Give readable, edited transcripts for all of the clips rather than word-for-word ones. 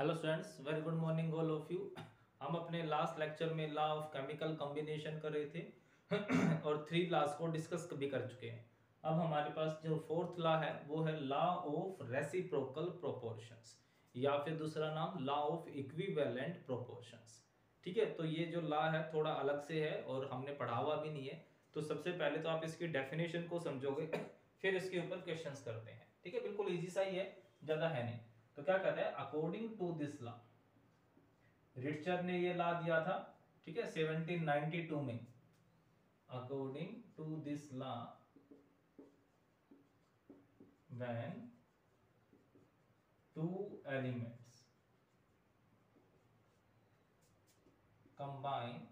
Hello students, very good morning all of you. हम अपने last lecture में law of chemical combination कर रहे थे और थ्री लॉज को डिस्कस भी कर चुके हैं। अब हमारे पास जो फोर्थ लॉ है वो है लॉ ऑफ रेसिप्रोकल प्रोपोर्शंस, या फिर दूसरा नाम लॉ ऑफ इक्विवेलेंट प्रोपोर्शंस। ठीक है, तो ये जो लॉ है थोड़ा अलग से है और हमने पढ़ा हुआ भी नहीं है। तो सबसे पहले तो आप इसकी डेफिनेशन को समझोगे फिर इसके ऊपर क्वेश्चंस करते हैं। ठीक है, बिल्कुल इजी सा ही है, ज्यादा है नहीं। तो क्या कहता है, according to this law, Richard ने ये लॉ दिया था, ठीक है, 1792 में। According to this law, when two elements combine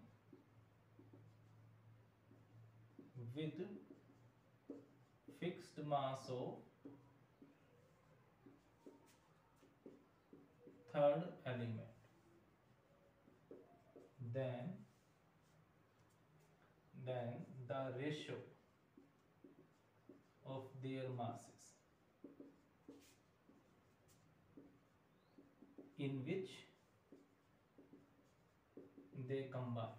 with fixed mass of third element, then the ratio of their masses in which they combine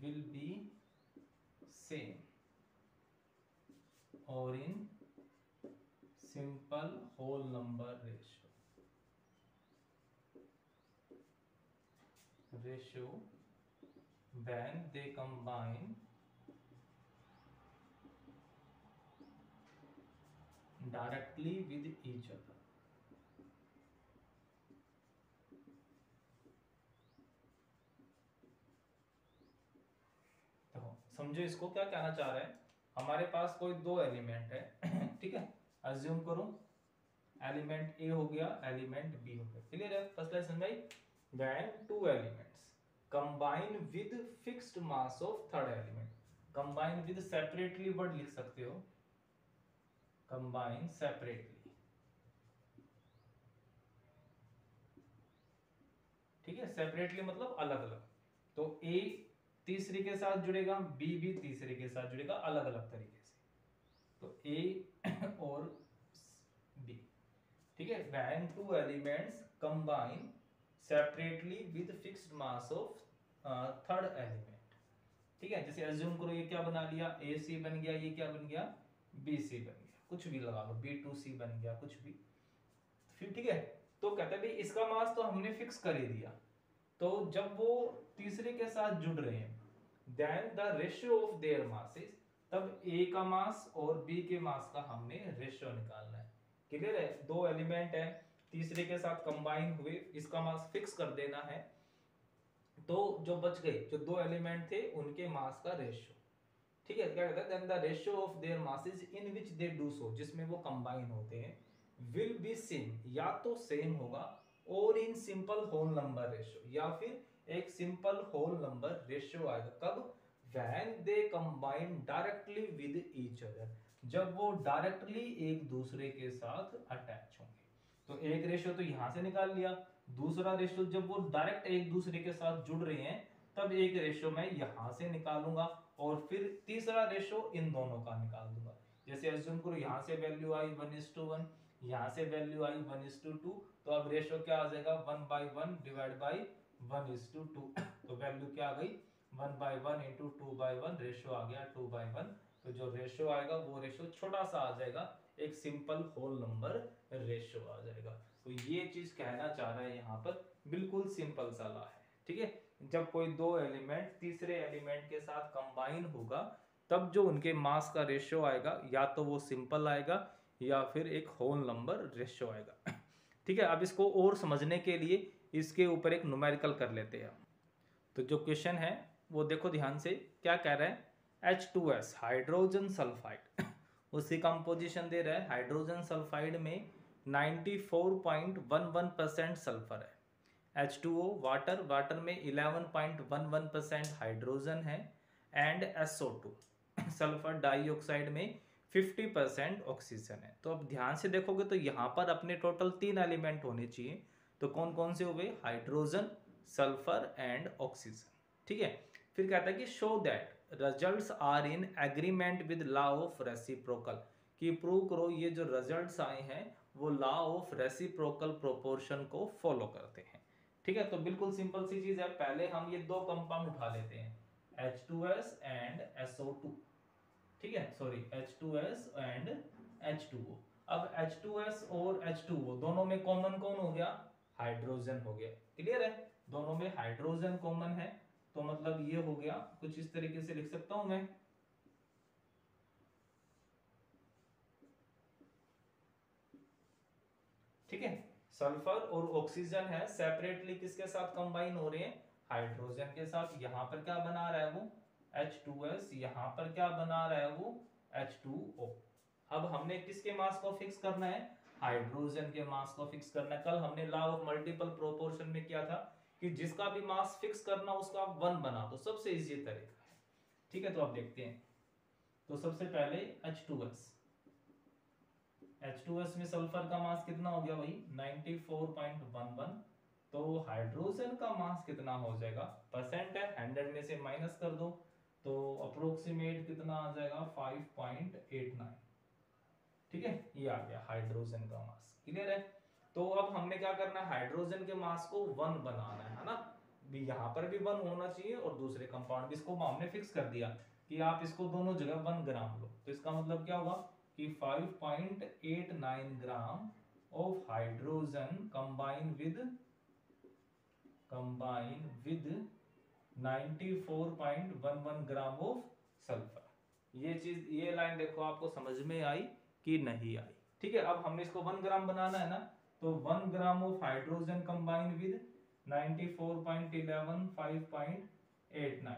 will be same or in simple whole number ratio when they combine directly with each other। तो समझो इसको क्या कहना चाह रहा है। हमारे पास कोई दो एलिमेंट है ठीक है, अज्यूम करो एलिमेंट ए हो गया, एलिमेंट बी हो गया। क्लियर है, फर्स्ट लेसन भाई। When two elements combine with fixed mass of third element. Combine with separately word लिख सकते हो, कंबाइन सेपरेटली। ठीक है, सेपरेटली मतलब अलग अलग। तो ए तीसरे के साथ जुड़ेगा, बी भी तीसरे के साथ जुड़ेगा, अलग अलग तरीके से। तो ए और बी, ठीक है। When two elements combine separately with fixed mass of third element. ठीक है, जैसे अज्यूम करो ये क्या बना लिया, ए सी बन गया, ये क्या बन गया, बी सी बन गया, कुछ भी लगा लो, बी टू सी बन गया, कुछ भी। फिर ठीक है, तो कहता है भाई इसका मास तो हमने फिक्स कर ही दिया। तो जब वो तीसरे के साथ जुड़ रहे हैं, then the ratio of their masses, तब ए का मास और बी के मास का हमने रेशियो निकालना है। क्लियर है, दो एलिमेंट है, तीसरे के साथ कंबाइन हुए, इसका मास फिक्स कर देना है। तो जो बच गए, जो दो एलिमेंट थे, उनके मास का रेशियो। ठीक है, क्या कहता है, then the ratio of their masses in which they do so, जिसमें वो कंबाइन होते हैं, विल बी सेम, या तो सेम होगा, और in simple whole number ratio, या फिर एक सिंपल होल नंबर रेशियो आएगा। कब, when they combine directly with each other, जब वो डायरेक्टली एक दूसरे के साथ अटैच होंगे। तो एक रेशियो तो यहां से निकाल लिया, दूसरा रेशियो जब वो डायरेक्ट एक दूसरे के साथ जुड़ रहे हैं, तब एक रेशियो मैं यहां से निकालूंगा, और फिर तीसरा रेशियो इन दोनों का निकाल दूंगा। जैसे अज्यूम करो यहां से वैल्यू आई 1:1, यहां से वैल्यू आई 1:2, तो अब रेशियो क्या आ जाएगा, 1/1 डिवाइड बाई 1:2। तो वैल्यू क्या आ गई, 1/1 इंटू 2/1, रेशियो आ गया 2/1। तो जो रेशियो आएगा वो रेशियो छोटा सा आ जाएगा, एक सिंपल होल नंबर रेशियो आ जाएगा। तो ये चीज कहना चाह रहा है यहाँ पर, बिल्कुल सिंपल सा लॉ है। ठीक है, जब कोई दो एलिमेंट तीसरे एलिमेंट के साथ कंबाइन होगा, तब जो उनके मास का रेशियो आएगा, या तो वो सिंपल आएगा या फिर एक होल नंबर रेशियो आएगा। ठीक है, अब इसको और समझने के लिए इसके ऊपर एक न्यूमेरिकल कर लेते हैं। तो जो क्वेश्चन है वो देखो ध्यान से, क्या कह रहा है, H2S हाइड्रोजन सल्फाइड उसकी कंपोजिशन दे रहा है। हाइड्रोजन सल्फाइड में 94.11% सल्फर है। H2O वाटर, वाटर में 11.11% हाइड्रोजन है, एंड SO2 सल्फर डाइऑक्साइड में 50% ऑक्सीजन है। तो अब ध्यान से देखोगे तो यहाँ पर अपने टोटल 3 एलिमेंट होने चाहिए। तो कौन कौन से हुए, हाइड्रोजन, सल्फर एंड ऑक्सीजन। ठीक है, फिर कहता है कि show that results are in agreement with law of reciprocal, कि प्रूव करो ये जो रिजल्ट्स आए हैं वो लॉ ऑफ रेसिप्रोकल प्रोपोर्शन को फॉलो करते हैं। ठीक है, तो बिल्कुल सिंपल सी चीज है, पहले हम ये दो कंपाउंड उठा लेते हैं, H2S एंड SO2। ठीक है, सॉरी H2S एंड H2O। अब H2S और H2O दोनों में कॉमन कौन हो गया? हाइड्रोजन हो गया। क्लियर है, दोनों में हाइड्रोजन कॉमन है, तो मतलब ये हो गया, कुछ इस तरीके से लिख सकता हूं मैं। ठीक है, सल्फर और ऑक्सीजन है, सेपरेटली किसके साथ कंबाइन हो रहे हैं? हाइड्रोजन के साथ। यहां पर क्या बना रहा है वो? H2S, यहां पर क्या बना रहा है वो? H2O। अब हमने किसके मास को फिक्स करना है? हाइड्रोजन के मास को फिक्स करना है। कल हमने लॉ ऑफ मल्टीपल प्रोपोर्शन में किया था कि जिसका भी मास फिक्स करना उसका आप 1 बना दो, सबसे इजी तरीका है। ठीक है, तो आप देखते हैं, तो सबसे पहले H2S में सल्फर का मास कितना हो गया भाई? 94.11। तो हाइड्रोजन का मास कितना हो जाएगा? परसेंट है, 100 में से माइनस कर दो, तो अप्रोक्सीमेट कितना आ जाएगा? 5.89। ठीक है, ये आ गया हाइड्रोजन का मास। क्लियर है, तो अब हमने क्या करना है? हाइड्रोजन के मास को 1 बनाना है ना, भी यहाँ पर भी 1 होना चाहिए और दूसरे कंपाउंड भी, इसको हमने फिक्स कर दिया कि आप इसको दोनों जगह 1 ग्राम लो, तो इसका मतलब क्या हुआ कि 5.89 gram of hydrogen combine with 94.11 gram of sulphur. ये चीज, ये लाइन देखो आपको समझ में आई कि नहीं आई? ठीक है, अब हमने इसको 1 ग्राम बनाना है ना, तो 1 gram of hydrogen combine with 94.11 5.89।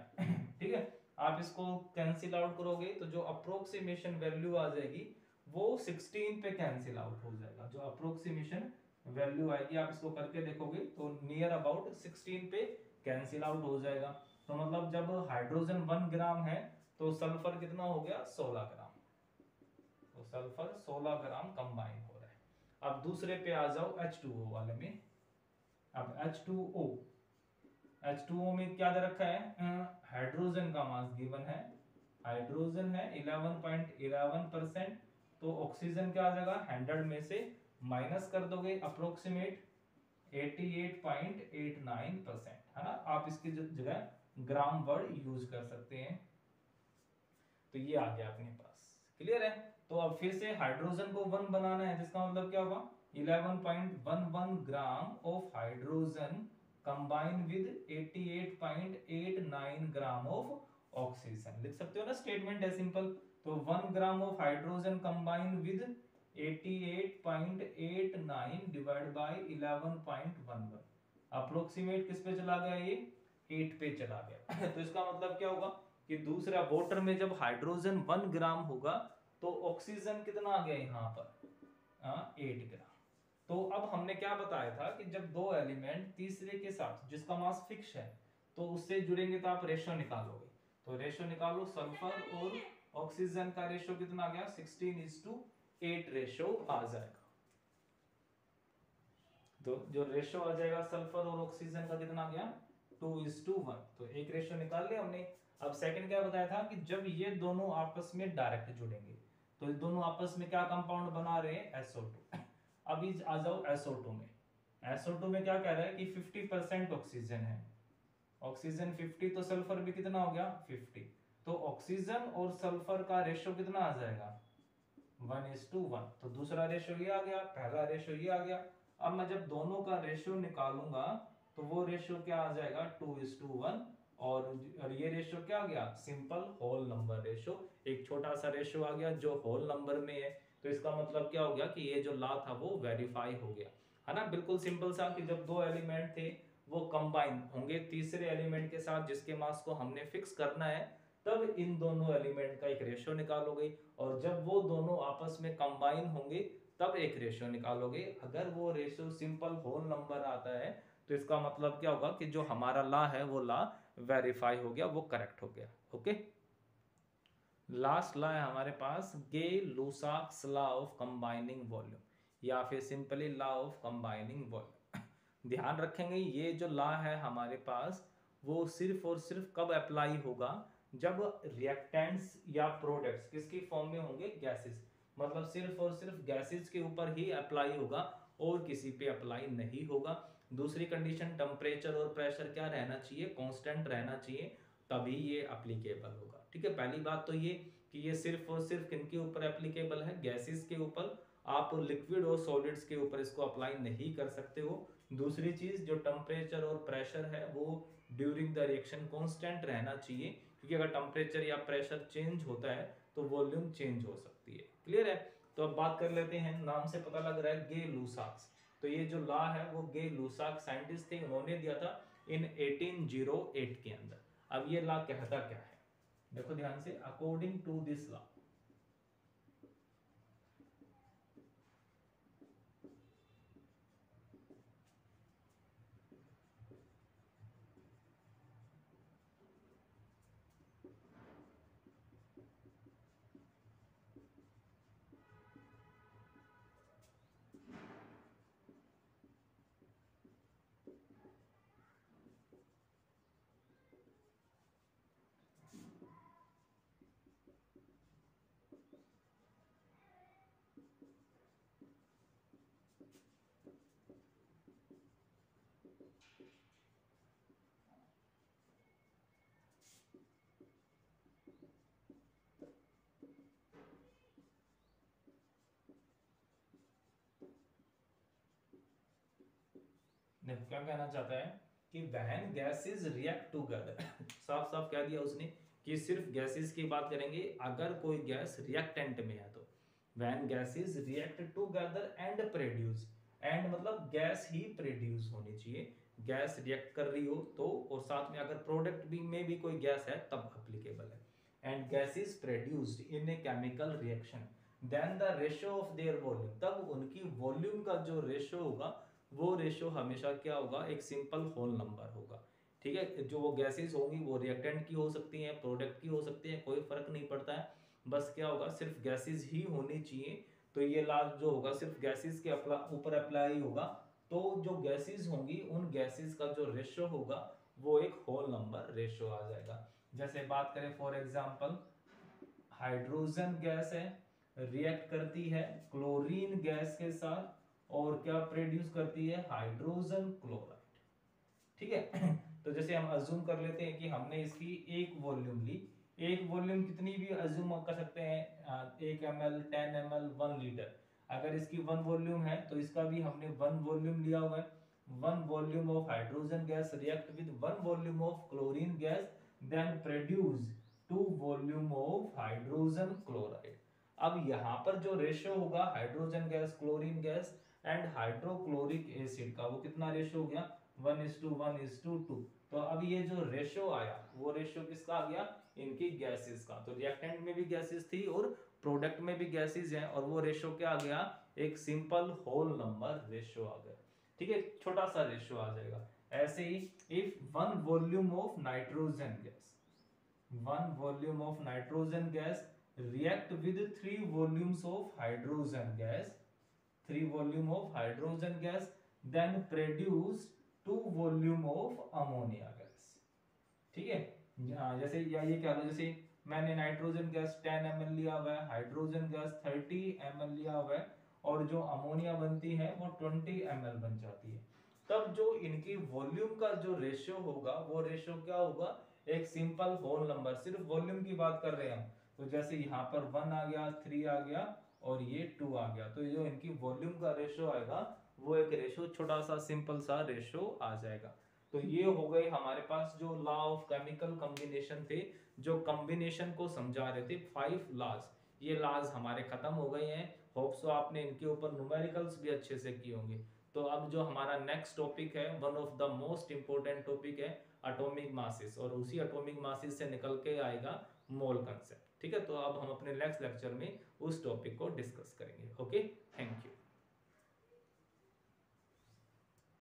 ठीक है, आप इसको कैंसिल आउट करोगे तो जो अप्रोक्सीमेशन वैल्यू आ जाएगी वो 16 पे कैंसिल आउट हो जाएगा। जो अप्रोक्सीमेशन वैल्यू आएगी आप इसको करके देखोगे तो नियर अबाउट 16 पे कैंसिल आउट हो जाएगा। तो मतलब जब हाइड्रोजन 1 ग्राम है तो सल्फर कितना हो गया? 16 ग्राम। तो सल्फर 16 ग्राम कंबाइन हो रहा है। अब दूसरे पे आ जाओ H2O वाले में। अब H2O में क्या दे रखा है? हाइड्रोजन का मास गिवन है, हाइड्रोजन है 11.11%, तो ऑक्सीजन क्या आ जाएगा? 100 में से माइनस कर दोगे अप्रोक्सीमेट 88.89%, है ना। आप इसकी जगह ग्राम वर्ड यूज कर सकते हैं। तो ये आ गया अपने पास। क्लियर है, तो अब फिर से हाइड्रोजन को 1 बनाना है, जिसका मतलब क्या होगा? 11.11 gram of hydrogen combine with 88.89 gram of oxygen. लिख सकते हो ना, स्टेटमेंट है सिंपल। तो 1 gram of hydrogen combine with 88.89 divide by 11.11, approximate किस पे चला गया? ये 8 पे चला गया। तो इसका मतलब क्या होगा कि दूसरा वाटर में जब हाइड्रोजन 1 ग्राम होगा तो ऑक्सीजन कितना आ गया यहाँ पर? 8 ग्राम। तो अब हमने क्या बताया था कि जब दो एलिमेंट तीसरे के साथ जिसका मास फिक्स है तो उससे जुड़ेंगे तो आप रेशो निकालोगे। तो रेशो निकालो, सल्फर और ऑक्सीजन का रेशो कितना आ गया? 16:8 रेशो आ जाएगा। तो जो रेशो आ जाएगा सल्फर और ऑक्सीजन का कितना आ गया? 2:1। तो एक रेशो निकाल लिया हमने। अब सेकंड क्या बताया था कि जब ये दोनों आपस में डायरेक्ट जुड़ेंगे तो ये दोनों आपस में क्या कंपाउंड बना रहे हैं? SO2। अभी आ जाओ SO2 में। SO2 में क्या कह रहा है कि 50% ऑक्सीजन है, ऑक्सीजन 50, तो सल्फर भी कितना हो गया? 50। तो ऑक्सीजन और सल्फर का रेशो कितना आ जाएगा? 1:1। तो दूसरा रेशो ये आ गया, पहला रेशो ये आ गया। अब मैं जब दोनों का रेशो निकालूंगा तो वो रेशो क्या आ जाएगा? 2:1। और ये रेशो क्या आ गया? Simple whole number ratio. एक छोटा सा रेशो आ गया जो होल नंबर में है, तो इसका मतलब क्या हो गया कि ये जो लॉ था वो वेरीफाई हो गया, है ना। बिल्कुल सिंपल सा कि जब दो एलिमेंट थे वो कंबाइन होंगे तीसरे एलिमेंट के साथ जिसके मास को हमने फिक्स करना है, तब इन दोनों एलिमेंट का एक रेशो निकालोगे, और जब वो दोनों आपस में कंबाइन होंगे तब एक रेशो निकालोगे। अगर वो रेशो सिंपल होल नंबर आता है तो इसका मतलब क्या होगा कि जो हमारा लॉ है वो लॉ वेरीफाई हो गया, वो करेक्ट हो गया। ओके, लास्ट लॉ है हमारे पास गे-लुसाक्स लॉ ऑफ कंबाइनिंग वॉल्यूम, या फिर simply law of combining volume. ध्यान रखेंगे ये जो लॉ है हमारे पास वो सिर्फ और सिर्फ कब अप्लाई होगा? जब रिएक्टेंट्स या प्रोडक्ट्स किसकी फॉर्म में होंगे? गैसेस। मतलब सिर्फ और सिर्फ गैसेस के ऊपर ही अप्लाई होगा और किसी पे अप्लाई नहीं होगा। दूसरी कंडीशन, टेम्परेचर और प्रेशर क्या रहना चाहिए, कांस्टेंट रहना चाहिए, तभी ये एप्लीकेबल होगा। ठीक है, पहली बात तो ये कि ये सिर्फ और सिर्फ किनके ऊपर एप्लीकेबल है, गैसेस के ऊपर। आप लिक्विड और सॉलिड्स के ऊपर इसको अप्लाई नहीं कर सकते हो। दूसरी चीज, जो टेम्परेचर और प्रेशर है वो ड्यूरिंग द रिएक्शन कांस्टेंट रहना चाहिए, क्योंकि अगर टेम्परेचर या प्रेशर चेंज होता है तो वॉल्यूम चेंज हो सकती है। क्लियर है? तो अब बात कर लेते हैं, नाम से पता लग रहा है गे लुसाक। तो ये जो लॉ है वो गे लुसाक साइंटिस्ट थे, उन्होंने दिया था इन 1808 के अंदर। अब ये लॉ कहता क्या है, देखो ध्यान से, अकॉर्डिंग टू दिस लॉ, देखो क्या कहना चाहता है कि व्हेन गैसेस रिएक्ट टुगेदर साफ साफ कह दिया उसने कि सिर्फ गैसेस की बात करेंगे, अगर कोई गैस रिएक्टेंट में है तो when gases react together and produce, and मतलब गैस ही प्रोड्यूस होनी चाहिए, गैस रिएक्ट कर रही हो तो, और साथ में अगर प्रोडक्ट भी में भी कोई गैस है तब एप्लीकेबल है। And gases produced in a chemical reaction then the ratio of their volume, तब उनकी वॉल्यूम का जो रेशियो होगा वो रेशियो हमेशा क्या होगा, एक सिंपल होल नंबर होगा। ठीक है, जो वो गैसेस होंगी वो रिएक्टेंट की हो सकती हैं, प्रोडक्ट की हो सकती हैं, कोई फर्क नहीं पड़ता है, बस क्या होगा, सिर्फ गैसेस ही होनी चाहिए। तो ये लास्ट जो होगा सिर्फ गैसेस के ऊपर अप्लाई होगा, तो जो गैसेस होंगी उन गैसेस का जो रेशियो होगा वो एक होल नंबर रेशियो आ जाएगा। जैसे बात करें फॉर एग्जांपल, हाइड्रोजन गैस है, रिएक्ट करती है क्लोरीन गैस के साथ और क्या प्रोड्यूस करती है, हाइड्रोजन क्लोराइड। ठीक है तो जैसे हम अज्यूम कर लेते हैं कि हमने इसकी एक वॉल्यूम ली, एक वॉल्यूम कितनी भी अज्यूम कर सकते हैं, 1 ml 10 ml 1 लीटर। अगर इसकी 1 वॉल्यूम है तो इसका भी हमने 1 वॉल्यूम लिया हुआ है। 1 volume of hydrogen gas react with 1 volume of chlorine gas, then produce 2 volume of hydrogen chloride. अब यहाँ पर जो रेशियो होगा hydrogen gas, chlorine gas and hydrochloric acid का, वो कितना रेशियो हो गया, 1:1:2। तो अब ये जो रेशियो आया वो रेशियो किसका आ गया, इनकी गैसेस का। तो रिएक्टेंट में भी गैसेस थी और प्रोडक्ट में भी गैसेस हैं, और वो रेशियो क्या आ गया, एक सिंपल होल नंबर रेशियो आ गया। ठीक है, छोटा सा रेशियो आ जाएगा। ऐसे ही if 1 volume of nitrogen gas, 1 volume of nitrogen gas react with 3 volumes of hydrogen gas, 3 volume of hydrogen gas, then produce 2 volume of ammonia gas। ठीक है, जैसे या ये क्या लो, जैसे मैंने नाइट्रोजन गैस 10 ml लिया हुआ है, हाइड्रोजन गैस 30 ml लिया हुआ है, और जो अमोनिया बनती है वो 20 ml बन जाती है। तब जो इनकी वॉल्यूम का जो रेशियो होगा वो रेशियो क्या होगा, एक सिंपल होल नंबर, सिर्फ वॉल्यूम की बात कर रहे हैं हम। तो जैसे यहाँ पर 1 आ गया, 3 आ गया और ये 2 आ गया, तो जो इनकी वॉल्यूम का रेशियो आएगा वो एक रेशियो छोटा सा सिंपल सा रेशियो आ जाएगा। तो ये हो गए हमारे पास जो लॉ ऑफ केमिकल कॉम्बिनेशन थे, जो कॉम्बिनेशन को समझा रहे थे 5 लॉज। ये लॉज हमारे खत्म हो गए हैं। होप सो आपने इनके ऊपर न्यूमेरिकल्स भी अच्छे से किए होंगे। तो अब जो हमारा नेक्स्ट टॉपिक है, one of the most important topic है एटॉमिक मासेस, और उसी एटॉमिक मासेस से निकल के आएगा मोल कंसेप्ट। ठीक है, तो अब हम अपने नेक्स्ट लेक्चर में उस टॉपिक को डिस्कस करेंगे। Okay, thank you.